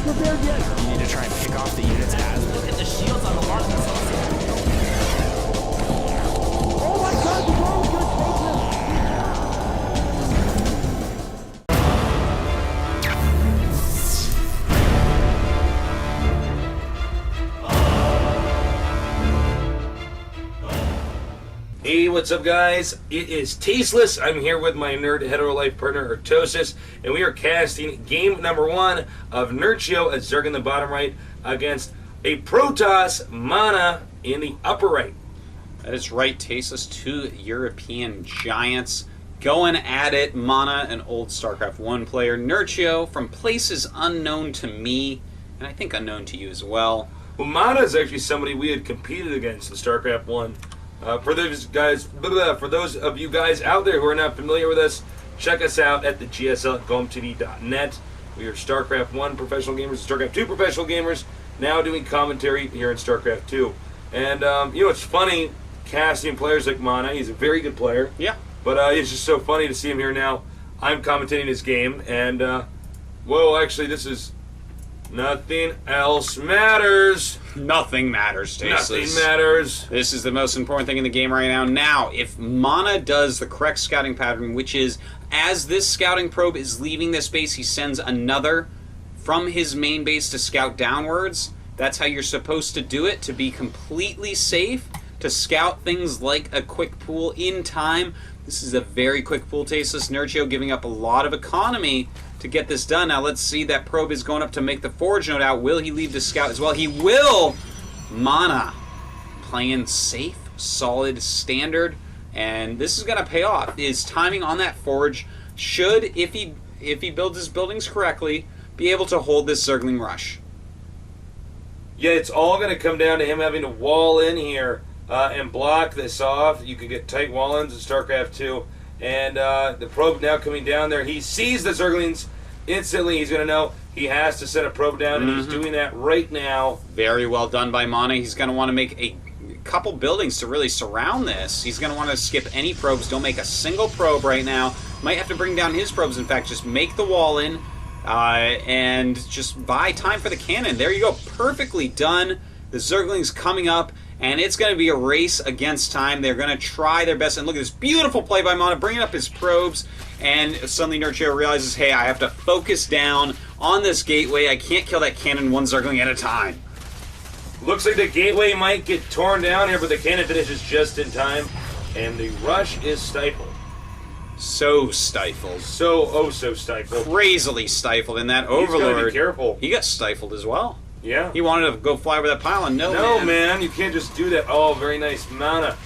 prepared yet. You need to try and pick off the units as... Look at the shields on the mark. Oh my god, the drone's gonna take him! Hey, what's up, guys? It is Tasteless. I'm here with my nerd hetero life partner, Artosis, and we are casting game number 1 of Nerchio, a Zerg in the bottom right, against a Protoss Mana in the upper right. That is right, Tasteless. 2 European giants going at it. Mana, an old StarCraft 1 player. Nerchio, from places unknown to me, and I think unknown to you as well. Well, Mana is actually somebody we had competed against in StarCraft 1. For those of you guys out there who are not familiar with us, check us out at the GSL at GoMTV.net. We are StarCraft 1 professional gamers, StarCraft 2 professional gamers, now doing commentary here in StarCraft 2. And, it's funny casting players like Mana. He's a very good player. Yeah. But it's just so funny to see him here now. I'm commentating his game, and, whoa, actually, this is nothing else matters. Nothing matters, Tasteless. Nothing matters. This is the most important thing in the game right now. Now, if Mana does the correct scouting pattern, which is, as this scouting probe is leaving this base, he sends another from his main base to scout downwards. That's how you're supposed to do it, to be completely safe, to scout things like a quick pool in time. This is a very quick pool, Tasteless. Nerchio giving up a lot of economy to get this done. Now let's see, that probe is going up to make the forge node out. Will he leave to scout as well? He will! Mana playing safe, solid, standard, and this is going to pay off. His timing on that forge should, if he builds his buildings correctly, be able to hold this Zergling rush. Yeah, it's all going to come down to him having to wall in here and block this off. You can get tight wall-ins in StarCraft 2. And the probe now coming down there. He sees the Zerglings instantly. He's going to know he has to set a probe down, and he's doing that right now. Very well done by Mana. He's going to want to make a couple buildings to really surround this. He's going to want to skip any probes. Don't make a single probe right now. Might have to bring down his probes. In fact, just make the wall in and just buy time for the cannon. There you go. Perfectly done. The Zerglings coming up, and it's going to be a race against time. They're going to try their best. And look at this beautiful play by Mana, bringing up his probes. And suddenly Nerchio realizes, hey, I have to focus down on this gateway. I can't kill that cannon one Zergling at a time. Looks like the gateway might get torn down here, but the cannon finishes just in time. And the rush is stifled. So stifled. So stifled. Crazily stifled. And that He's Overlord, gotta be careful. he got stifled as well. Yeah. He wanted to go fly over that pylon. No, man, you can't just do that. Oh, very nice. Mana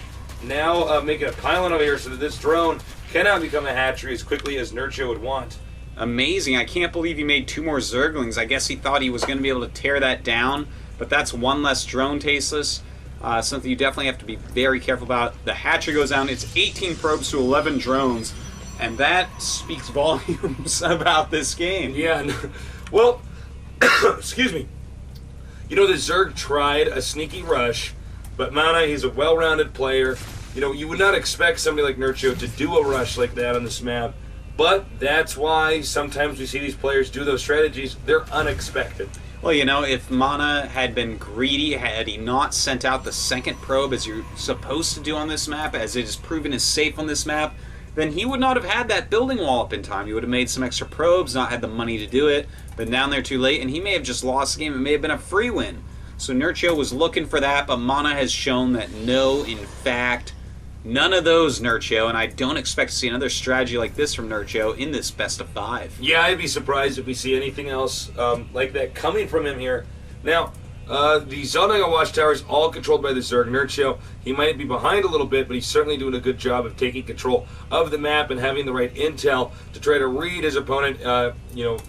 now making a pylon over here so that this drone cannot become a hatchery as quickly as Nerchio would want. Amazing. I can't believe he made 2 more Zerglings. I guess he thought he was going to be able to tear that down, but that's one less drone, Tasteless. Something you definitely have to be very careful about. The hatchery goes down. It's 18 probes to 11 drones, and that speaks volumes about this game. Yeah. Well, excuse me. You know, the Zerg tried a sneaky rush, but Mana, he's a well-rounded player. You know, you would not expect somebody like Nerchio to do a rush like that on this map, but that's why sometimes we see these players do those strategies. They're unexpected. Well, you know, if Mana had been greedy, had he not sent out the second probe as you're supposed to do on this map, as it is proven is safe on this map, then he would not have had that building wall up in time. He would have made some extra probes, not had the money to do it, but down there too late, and he may have just lost the game. It may have been a free win. So Nerchio was looking for that, but Mana has shown that no, in fact, none of those, Nerchio, and I don't expect to see another strategy like this from Nerchio in this best of 5. Yeah, I'd be surprised if we see anything else like that coming from him here. Now, the Zeldnaga Watchtower is all controlled by the Zerg. Nerchio, he might be behind a little bit, but he's certainly doing a good job of taking control of the map and having the right intel to try to read his opponent,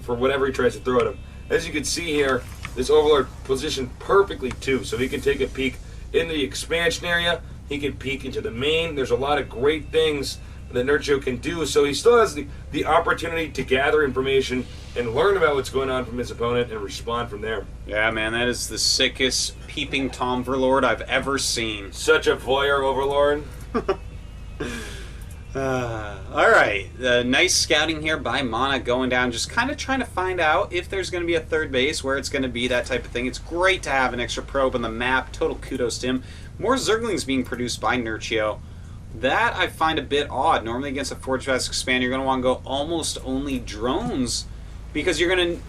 for whatever he tries to throw at him. As you can see here, this Overlord positioned perfectly too, so he can take a peek into the expansion area. He can peek into the main. There's a lot of great things that Nerchio can do, so he still has the opportunity to gather information and learn about what's going on from his opponent and respond from there. Yeah, man, that is the sickest peeping Tom Overlord I've ever seen. Such a voyeur Overlord. All right, nice scouting here by Mana going down, just kind of trying to find out if there's going to be a third base, where it's going to be, that type of thing. It's great to have an extra probe on the map. Total kudos to him. More Zerglings being produced by Nerchio. That I find a bit odd. Normally against a Forge Fast Expander, you're going to want to go almost only drones, because you're going to...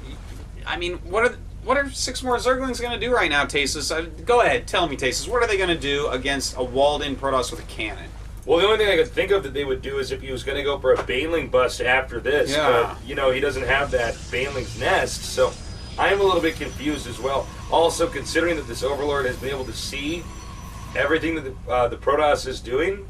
I mean, what are 6 more Zerglings going to do right now, Tasis? Go ahead, tell me, Tasis. What are they going to do against a walled-in Protoss with a cannon? Well, the only thing I could think of that they would do is if he was going to go for a Baneling bust after this. Yeah. But, you know, he doesn't have that Baneling's nest, so I'm a little bit confused as well. Also, considering that this Overlord has been able to see everything that the Protoss is doing,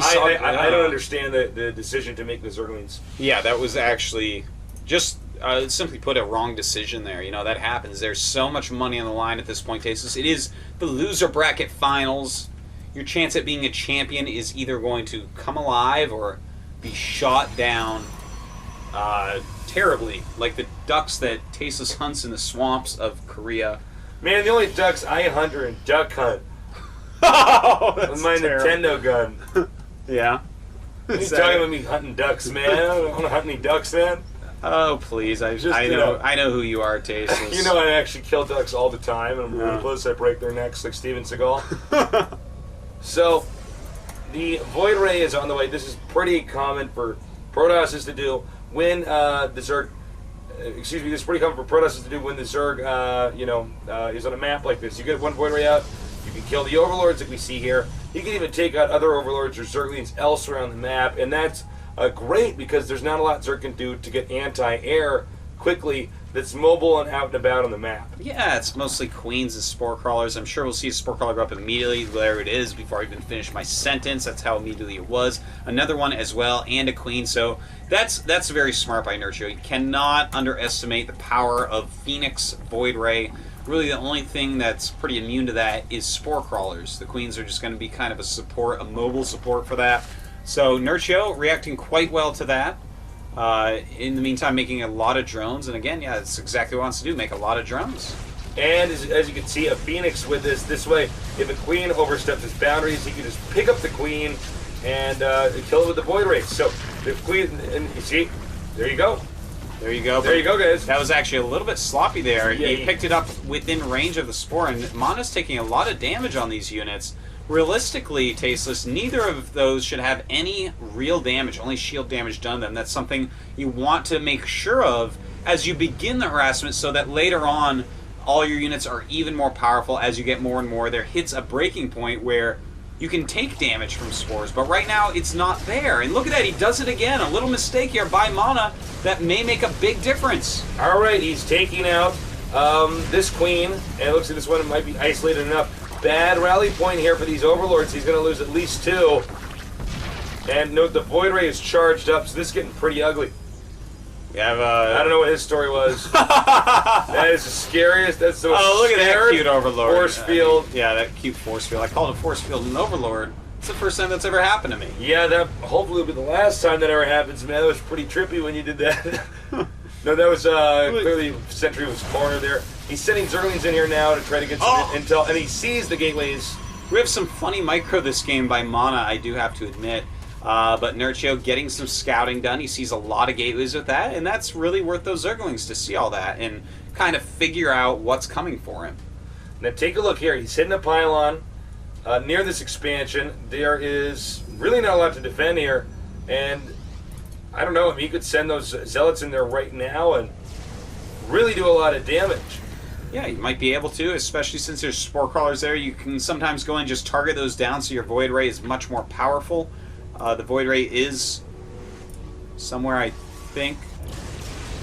I don't understand the decision to make the Zerglings. Yeah, that was actually just simply put a wrong decision there. You know, that happens. There's so much money on the line at this point, Tasis. It is the loser bracket finals. Your chance at being a champion is either going to come alive or be shot down terribly, like the ducks that Tasis hunts in the swamps of Korea. Man, the only ducks I hunt are in duck hunt. Oh, that's with my terrible. Nintendo gun. Yeah. What are you talking about me hunting ducks, man? I don't want to hunt any ducks, man. Oh, please. I know who you are, Tasis. You know I actually kill ducks all the time, and I'm ruthless. I break their necks like Steven Seagal. So, the Void Ray is on the way. This is pretty common for Protosses to do when the Zerg... this is pretty common for Protosses to do when the Zerg, is on a map like this. You get one Void Ray out, you can kill the Overlords that we see here. You can even take out other Overlords or Zerglings elsewhere on the map, and that's great because there's not a lot Zerg can do to get anti-air quickly that's mobile and out and about on the map. Yeah, it's mostly queens and spore crawlers. I'm sure we'll see a spore crawler go up immediately. There it is before I even finish my sentence. That's how immediately it was. Another one as well, and a queen. So that's very smart by Nerchio. You cannot underestimate the power of Phoenix Void Ray. Really, the only thing that's pretty immune to that is spore crawlers. The queens are just going to be kind of a support, a mobile support for that. So Nerchio reacting quite well to that. In the meantime, making a lot of drones, and again, yeah, that's exactly what he wants to do, make a lot of drones. And as you can see, a Phoenix with this way, if a queen oversteps its boundaries, he can just pick up the queen and kill it with the Void Ray. So the queen, and you see, there you go. There you go. There you go, guys. That was actually a little bit sloppy there. Yeah, He picked it up within range of the spore, and Mana's taking a lot of damage on these units. Realistically, Tasteless, neither of those should have any real damage, only shield damage done to them. That's something you want to make sure of as you begin the harassment, so that later on all your units are even more powerful as you get more and more. There hits a breaking point where you can take damage from spores, but right now it's not there. And look at that, he does it again. A little mistake here by Mana that may make a big difference. All right, he's taking out this queen, and it looks like this one might be isolated enough. Bad rally point here for these Overlords. He's going to lose at least 2. And note the Void Ray is charged up, so this is getting pretty ugly. You have I don't know what his story was. That is the scariest. That's the most look at that cute Overlord. Force field. Yeah, that cute force field. I called it force field and Overlord. It's the first time that's ever happened to me. Yeah, that hopefully will be the last time that ever happens, man. That was pretty trippy when you did that. No, that was clearly Sentry was cornered there. He's sending Zerglings in here now to try to get some intel, and he sees the gateways. We have some funny micro this game by Mana, I do have to admit. But Nerchio getting some scouting done. He sees a lot of gateways with that, and that's really worth those Zerglings to see all that and kind of figure out what's coming for him. Now take a look here. He's hitting a pylon near this expansion. There is really not a lot to defend here, and I don't know. I mean, you could send those zealots in there right now and really do a lot of damage. Yeah, you might be able to, especially since there's spore crawlers there. You can sometimes go and just target those down so your Void Ray is much more powerful. The Void Ray is somewhere, I think.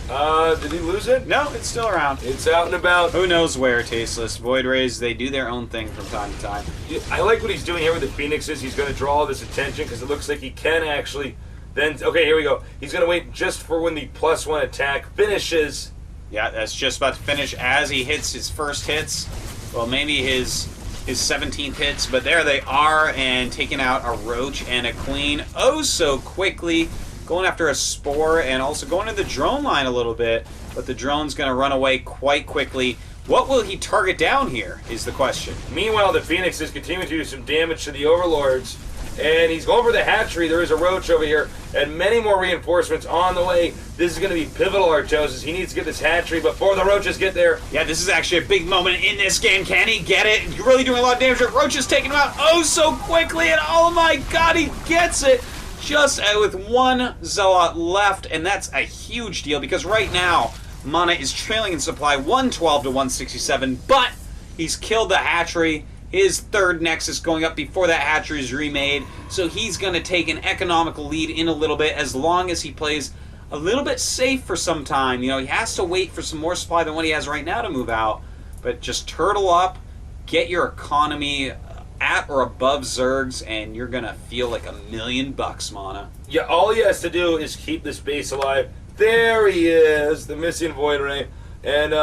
Did he lose it? No, it's still around. It's out and about. Who knows where, Tasteless. Void Rays, they do their own thing from time to time. I like what he's doing here with the Phoenixes. He's going to draw all this attention because it looks like he can actually then... Okay, here we go. He's going to wait just for when the +1 attack finishes. Yeah, that's just about to finish as he hits his first hits. Well, maybe his 17th hits, but there they are, and taking out a Roach and a Queen oh so quickly. Going after a Spore and also going to the drone line a little bit, but the drone's going to run away quite quickly. What will he target down here is the question. Meanwhile, the Phoenix is continuing to do some damage to the Overlords. And he's going for the hatchery. There is a roach over here, and many more reinforcements on the way. This is going to be pivotal, Artosis. He needs to get this hatchery before the roaches get there. Yeah, this is actually a big moment in this game. Can he get it? You're really doing a lot of damage. Roach is taking him out oh so quickly, and oh my god, he gets it! Just with one Zealot left, and that's a huge deal, because right now, Mana is trailing in supply 112 to 167, but he's killed the hatchery. His third Nexus going up before that hatchery is remade, so he's going to take an economical lead in a little bit as long as he plays a little bit safe for some time. You know, he has to wait for some more supply than what he has right now to move out, but just turtle up, get your economy at or above Zerg's, and you're going to feel like $1,000,000, Mana. Yeah, all he has to do is keep this base alive. There he is, the missing Void Ray. And,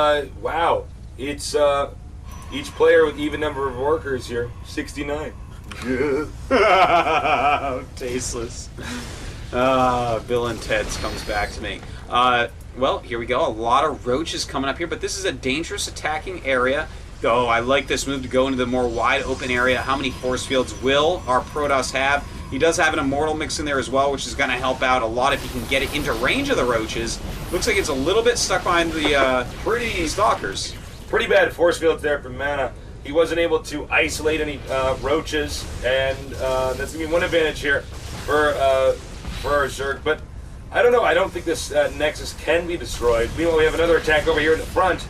wow, it's... each player with even number of workers here, 69. Tasteless. Bill and Ted's comes back to me. Well, here we go. A lot of roaches coming up here, but this is a dangerous attacking area. Oh, I like this move to go into the more wide open area. How many force fields will our Protoss have? He does have an Immortal mix in there as well, which is going to help out a lot if he can get it into range of the roaches. Looks like it's a little bit stuck behind the pretty Stalkers. Pretty bad force fields there from Mana. He wasn't able to isolate any roaches, and that's going to be one advantage here for our Zerg. But I don't know. I don't think this Nexus can be destroyed. Meanwhile, we have another attack over here in the front.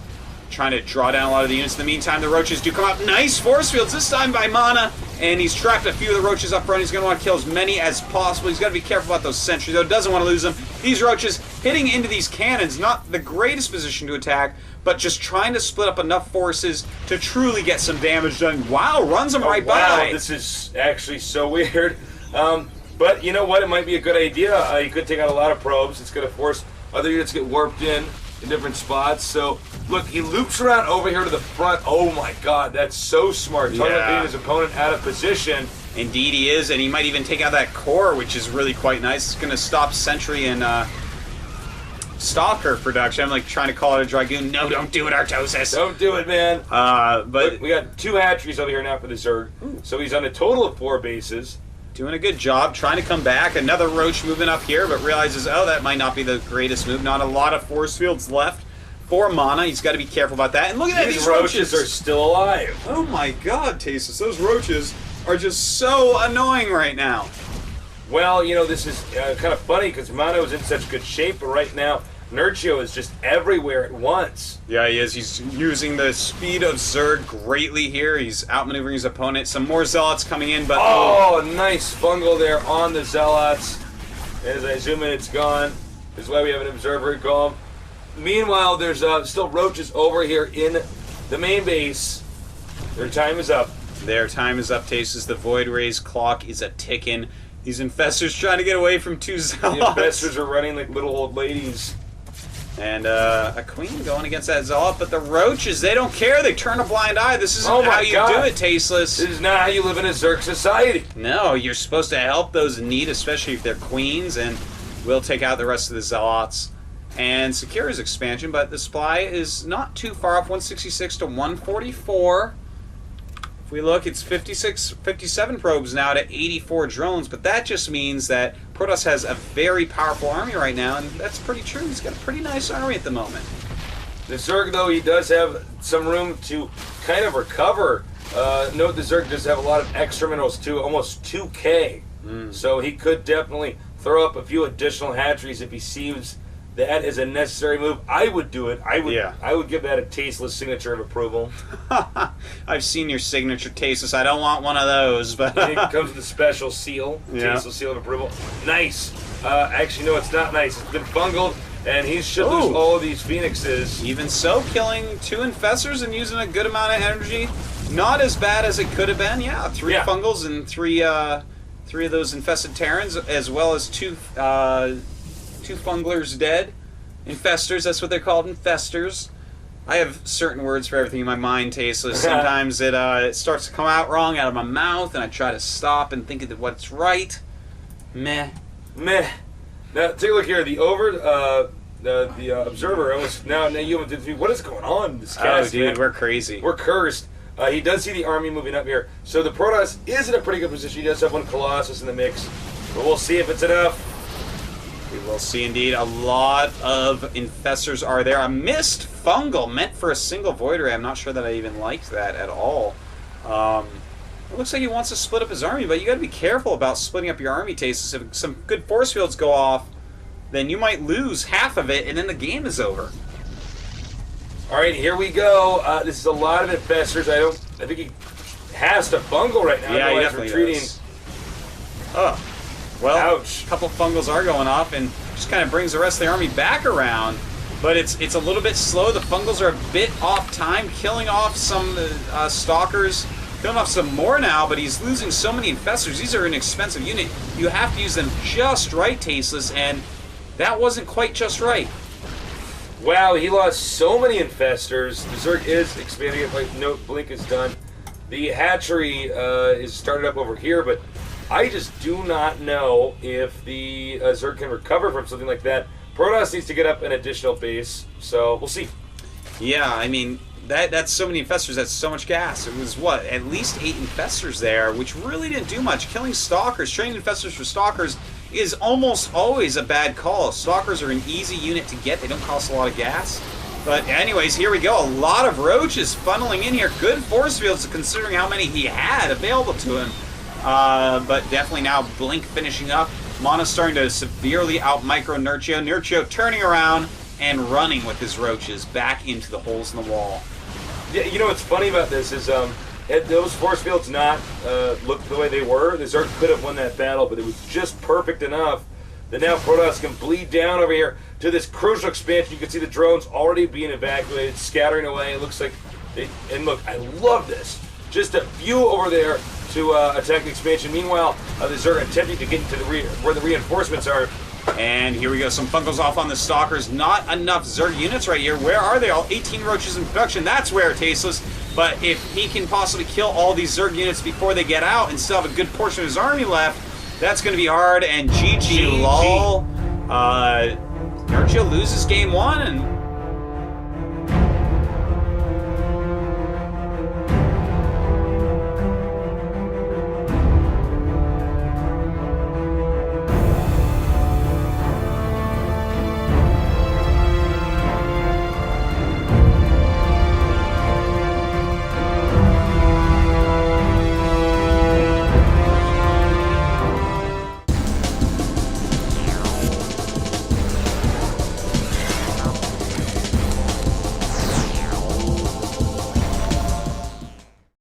Trying to draw down a lot of the units. In the meantime, the roaches do come out. Nice force fields, this time by Mana. And he's trapped a few of the roaches up front. He's going to want to kill as many as possible. He's got to be careful about those sentries, though. Doesn't want to lose them. These roaches hitting into these cannons. Not the greatest position to attack, but just trying to split up enough forces to truly get some damage done. Wow, runs them right by. This is actually so weird. But you know what? It might be a good idea. You could take out a lot of probes. It's going to force other units to get warped in different spots. So, look, he loops around over here to the front. Oh my god, that's so smart. Talking about getting his opponent out of position. Indeed he is, and he might even take out that core, which is really quite nice. It's going to stop Sentry and Stalker production. I'm like trying to call it a Dragoon. No, don't do it, Artosis. Don't do it, man. But we got 2 hatcheries over here now for the Zerg. So he's on a total of 4 bases. Doing a good job, trying to come back. Another Roach moving up here, but realizes, oh, that might not be the greatest move. Not a lot of force fields left for Mana. He's got to be careful about that. And look at that, these roaches are still alive. Oh my god, Tasis, those roaches are just so annoying right now. Well, you know, this is kind of funny because Mana was in such good shape, but right now, Nerchio is just everywhere at once. Yeah, he is. He's using the speed of Zerg greatly here. He's outmaneuvering his opponent. Some more Zealots coming in, but... Oh, nice fungal there on the Zealots. As I zoom in, it's gone. This is why we have an observer call. Meanwhile, there's still roaches over here in the main base. Their time is up. Their time is up, Tasis. The Void Ray's clock is a-ticking. These infestors trying to get away from 2 Zealots. The infestors are running like little old ladies. And a queen going against that Zealot, but the roaches, they don't care. They turn a blind eye. This isn't how you do it, Tasteless. This is not how you live in a Zerg society. No, you're supposed to help those in need, especially if they're queens, and we'll take out the rest of the Zealots and secure his expansion, but the supply is not too far off, 166 to 144. If we look, it's 57 probes now to 84 drones, but that just means that Protoss has a very powerful army right now, and that's pretty true. He's got a pretty nice army at the moment. The Zerg, though, he does have some room to kind of recover. Note the Zerg does have a lot of extra minerals, too, almost 2K. So he could definitely throw up a few additional hatcheries if he sees that is a necessary move. I would do it. I would give that a tasteless signature of approval. I've seen your signature tasteless. I don't want one of those, but it comes with a special seal, tasteless seal of approval. Nice. Actually, no, it's not nice. It's been fungled, and he should lose all of these phoenixes. Even so, killing 2 infestors and using a good amount of energy, not as bad as it could have been. Yeah, 3 fungals and 3 of those infested Terrans, as well as 2 funglers dead. Infestors, that's what they're called, infestors. I have certain words for everything in my mind, Tasteless. Sometimes it starts to come out wrong out of my mouth, and I try to stop and think of what's right. Meh. Now, take a look here. The observer almost now you have to. What is going on in this cast? Oh, dude, we're crazy. We're cursed. He does see the army moving up here. So the Protoss is in a pretty good position. He does have one Colossus in the mix. But we'll see if it's enough. We will see indeed. A lot of Infestors are there. A missed Fungal meant for a single Void Ray. I'm not sure that I even liked that at all. It looks like he wants to split up his army, but you got to be careful about splitting up your army, Tastes. If some good force fields go off, then you might lose half of it, and then the game is over. All right, here we go. This is a lot of Infestors. I think he has to Fungal right now. Yeah, he Otherwise definitely retreating. does. Oh. Well, Ouch. a couple Fungals are going off, and just kind of brings the rest of the army back around. But it's a little bit slow. The Fungals are a bit off time, killing off some Stalkers, killing off some more now, but he's losing so many Infestors. These are an expensive unit. You have to use them just right, Tasteless, and that wasn't quite just right. Wow, he lost so many Infestors. The Zerg is expanding it. Like, no, Blink is done. The hatchery is started up over here, but I just do not know if the Zerg can recover from something like that. Protoss needs to get up an additional base, so we'll see. Yeah, I mean, that's so many Infestors, that's so much gas. It was, what, at least 8 Infestors there, which really didn't do much. Killing Stalkers, training Infestors for Stalkers is almost always a bad call. Stalkers are an easy unit to get. They don't cost a lot of gas. But anyways, here we go. A lot of Roaches funneling in here. Good force fields considering how many he had available to him. But definitely now Blink finishing up. Mana's starting to severely out-micro Nerchio. Nerchio turning around and running with his Roaches back into the holes in the wall. Yeah, you know what's funny about this is had those force fields not looked the way they were, the Zerg could have won that battle, but it was just perfect enough that now Protoss can bleed down over here to this crucial expansion. You can see the drones already being evacuated, scattering away. It looks like and look, I love this. Just a few over there to attack the expansion. Meanwhile, the Zerg are attempting to get into where the reinforcements are. And here we go, some Fungals off on the Stalkers. Not enough Zerg units right here. Where are they all? 18 Roaches in production. That's where Tasteless. But if he can possibly kill all these Zerg units before they get out and still have a good portion of his army left, that's going to be hard. And GG, lol. Nerchio loses game 1, and